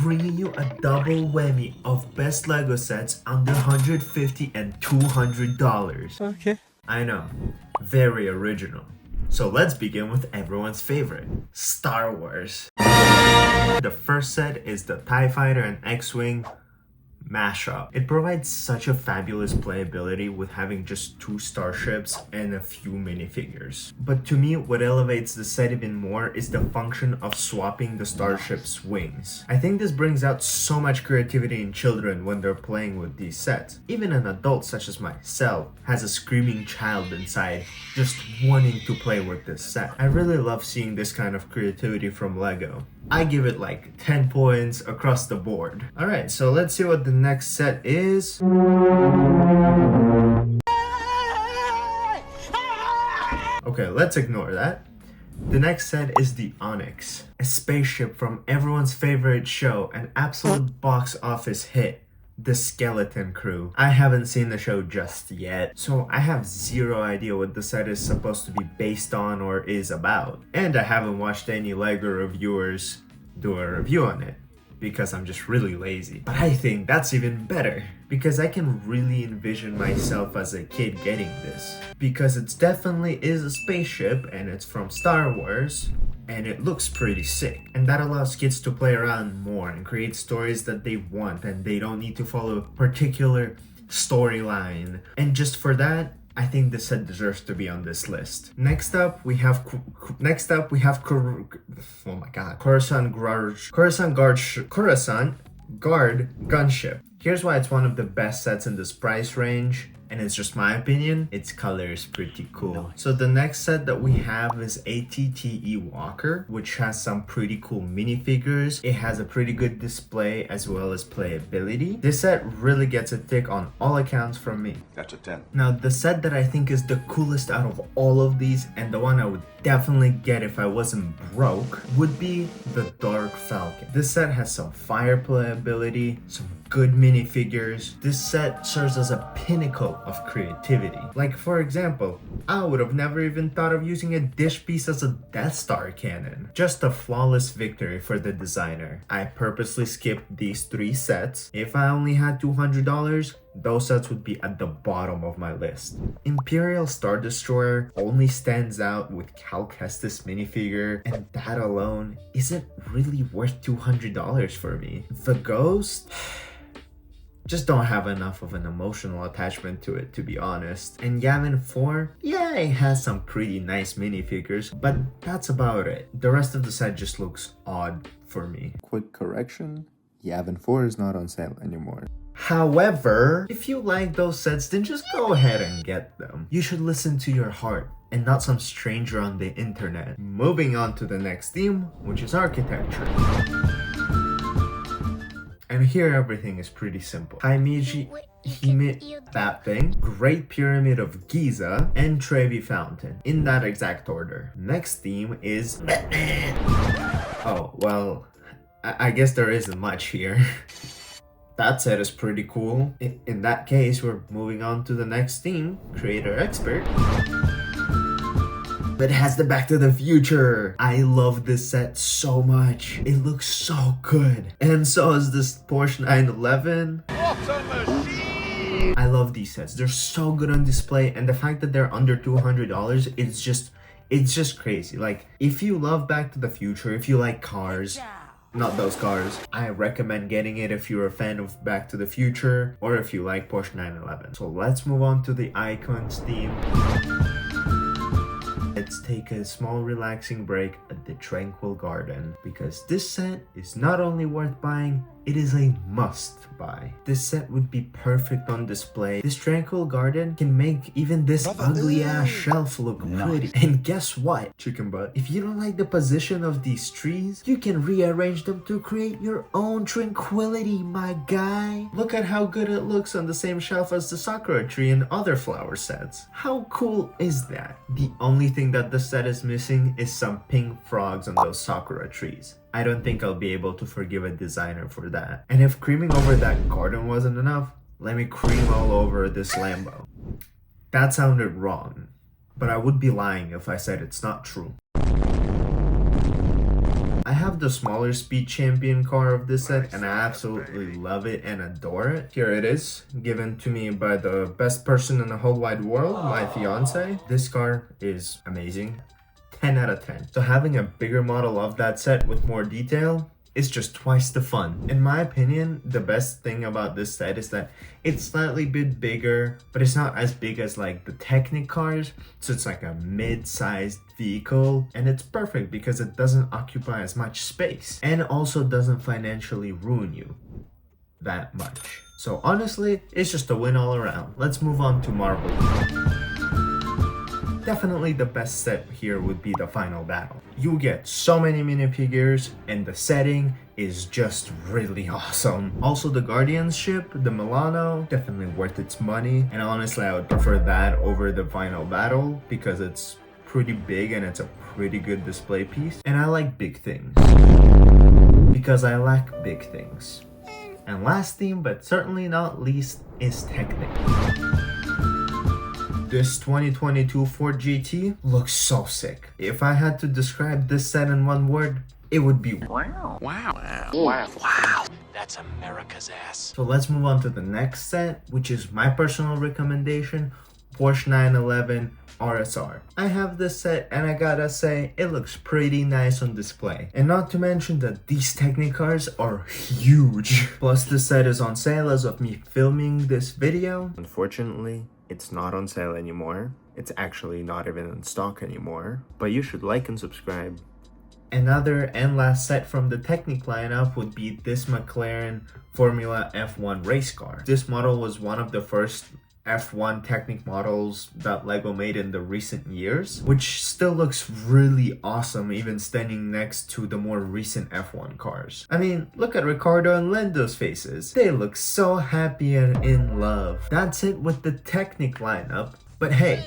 bringing you a double whammy of best Lego sets under $150 and $200. Okay. I know, very original. So let's begin with everyone's favorite, Star Wars. The first set is the TIE Fighter and X-Wing mashup. It provides such a fabulous playability with having just 2 starships and a few minifigures. But to me, what elevates the set even more is the function of swapping the starship's wings. I think this brings out so much creativity in children when they're playing with these sets. Even an adult such as myself has a screaming child inside just wanting to play with this set. I really love seeing this kind of creativity from Lego. I give it like 10 points across the board. Alright, so let's see what the next set is. Okay, let's ignore that. The next set is the Onyx, a spaceship from everyone's favorite show, an absolute box office hit, The Skeleton Crew. I haven't seen the show just yet, so I have zero idea what the set is supposed to be based on or is about. And I haven't watched any Lego reviewers do a review on it, because I'm just really lazy. But I think that's even better, because I can really envision myself as a kid getting this. Because it definitely is a spaceship, and it's from Star Wars, and it looks pretty sick. And that allows kids to play around more and create stories that they want, and they don't need to follow a particular storyline. And just for that, I think this set deserves to be on this list. Next up, we have Coruscant Guard Gunship. Here's why it's one of the best sets in this price range, and it's just my opinion, its color is pretty cool. So the next set that we have is ATTE Walker, which has some pretty cool minifigures. It has a pretty good display as well as playability. This set really gets a tick on all accounts from me. That's a 10. Now the set that I think is the coolest out of all of these, and the one I would definitely get if I wasn't broke, would be the Dark Falcon. This set has some fire playability, some good minifigures. This set serves as a pinnacle of creativity. Like for example, I would have never even thought of using a dish piece as a Death Star cannon. Just a flawless victory for the designer. I purposely skipped these 3 sets. If I only had $200, those sets would be at the bottom of my list. Imperial Star Destroyer only stands out with Cal Kestis minifigure, and that alone isn't really worth $200 for me. The Ghost just don't have enough of an emotional attachment to it, to be honest. And Yavin 4, yeah, it has some pretty nice minifigures, but that's about it. The rest of the set just looks odd for me. Quick correction, Yavin 4 is not on sale anymore. However, if you like those sets, then just go ahead and get them. You should listen to your heart and not some stranger on the internet. Moving on to the next theme, which is architecture. And here everything is pretty simple. Himeji, that thing, Great Pyramid of Giza, and Trevi Fountain, in that exact order. Next theme is oh, well, I guess there isn't much here. That set is pretty cool. In that case, we're moving on to the next theme, Creator Expert. It has the Back to the Future. I love this set so much. It looks so good. And so is this Porsche 911. I love these sets. They're so good on display, and the fact that they're under $200, it's just crazy. Like, if you love Back to the Future, if you like cars, not those cars, I recommend getting it if you're a fan of Back to the Future or if you like Porsche 911. So let's move on to the Icons theme. Let's take a small relaxing break at the Tranquil Garden, because this set is not only worth buying, it is a must buy. This set would be perfect on display. This Tranquil Garden can make even this ugly ass shelf look pretty. And guess what, chicken butt? If you don't like the position of these trees, you can rearrange them to create your own tranquility, my guy. Look at how good it looks on the same shelf as the Sakura tree and other flower sets. How cool is that? The only thing that the set is missing is some pink frogs on those Sakura trees. I don't think I'll be able to forgive a designer for that. And if creaming over that garden wasn't enough, let me cream all over this Lambo. That sounded wrong, but I would be lying if I said it's not true. I have the smaller speed champion car of this set and I absolutely love it and adore it. Here it is, given to me by the best person in the whole wide world, my fiance. This car is amazing. 10 out of 10. So having a bigger model of that set with more detail, it's just twice the fun. In my opinion, the best thing about this set is that it's slightly bit bigger, but it's not as big as like the Technic cars. So it's like a mid-sized vehicle and it's perfect because it doesn't occupy as much space and also doesn't financially ruin you that much. So honestly, it's just a win all around. Let's move on to Marvel. Definitely the best set here would be the final battle. You get so many minifigures and the setting is just really awesome. Also the Guardians ship, the Milano, definitely worth its money. And honestly, I would prefer that over the final battle because it's pretty big and it's a pretty good display piece. And I like big things because I lack big things. And last theme, but certainly not least, is Technic. This 2022 Ford GT looks so sick. If I had to describe this set in one word, it would be wow. Wow. Wow. Wow. Wow. That's America's ass. So let's move on to the next set, which is my personal recommendation, Porsche 911 RSR. I have this set and I gotta say, it looks pretty nice on display. And not to mention that these Technic cars are huge. Plus this set is on sale as of me filming this video. Unfortunately, it's not on sale anymore. It's actually not even in stock anymore. But you should like and subscribe. Another and last set from the Technic lineup would be this McLaren Formula F1 race car. This model was one of the first F1 Technic models that Lego made in the recent years, which still looks really awesome even standing next to the more recent F1 cars. I mean, look at Ricardo and Lando's faces. They look so happy and in love. That's it with the Technic lineup, but hey,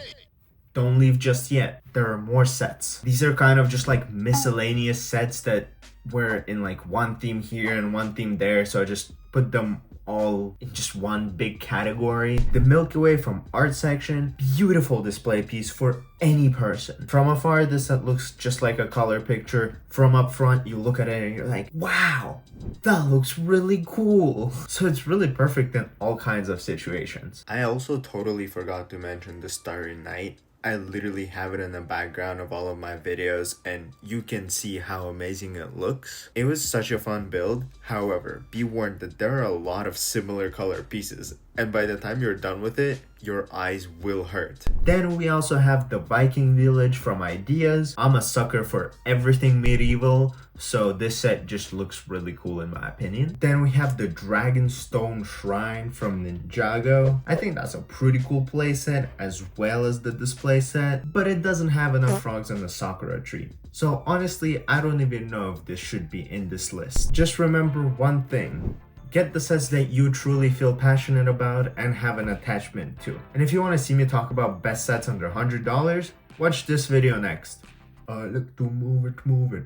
don't leave just yet. There are more sets. These are kind of just like miscellaneous sets that were in like one theme here and one theme there, so I just put them all in just one big category. The Milky Way from art section, beautiful display piece for any person. From afar, this set looks just like a color picture. From up front, you look at it and you're like, wow, that looks really cool. So it's really perfect in all kinds of situations. I also totally forgot to mention the Starry Night. I literally have it in the background of all of my videos and you can see how amazing it looks. It was such a fun build. However, be warned that there are a lot of similar color pieces and by the time you're done with it, your eyes will hurt. Then we also have the Viking village from Ideas. I'm a sucker for everything medieval, so this set just looks really cool in my opinion. Then we have the Dragonstone Shrine from Ninjago. I think that's a pretty cool playset as well as the display set, but it doesn't have enough frogs on the Sakura tree. So honestly, I don't even know if this should be in this list. Just remember one thing. Get the sets that you truly feel passionate about and have an attachment to. And if you want to see me talk about best sets under $100, watch this video next. Look to move it, move it.